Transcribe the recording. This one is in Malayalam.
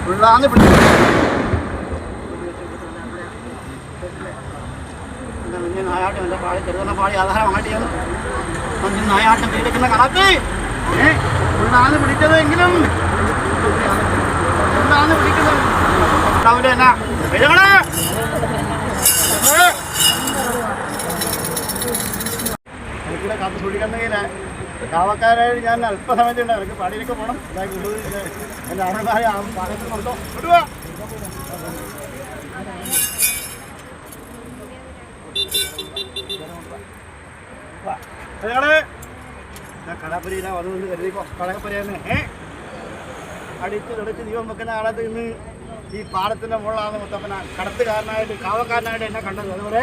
ഉള്ളാന്ന് പിടിച്ചു നായാട്ടം എൻ്റെ പാടി ചെറുതന്നെ പാടി ആധാരം അങ്ങോട്ട് മഞ്ഞ നായാട്ടം തീരുന്ന കണക്ക് ഉള്ളാന്ന് പിടിച്ചത് എങ്കിലും ഉള്ളാന്ന് പിടിക്കുന്നത് ഉണ്ടാവില്ല എന്നാ എനിക്കിടെ കാത്ത് സൂക്ഷിക്കുന്നെങ്കിൽ കാവക്കാരായിട്ട് ഞാൻ അല്പസമയത്തുണ്ട് എനിക്ക് പാടിയിലേക്ക് പോകണം ഇതായി കൊണ്ടുപോയി എൻ്റെ ആണന്മാരെ ആ പാടത്ത് കൊണ്ടോ വിടുക കടപ്പുരയില വന്നു കരുതിക്കോ കടകപ്പുരയെന്ന് അടിച്ച് തുടച്ച് ദീപം വെക്കുന്ന കാലത്ത് ഇന്ന് ഈ പാടത്തിൻ്റെ മുകളിലാണ് മുത്തപ്പന കടത്തുകാരനായിട്ട് കാവക്കാരനായിട്ട് എന്നെ കണ്ടത് അതുപോലെ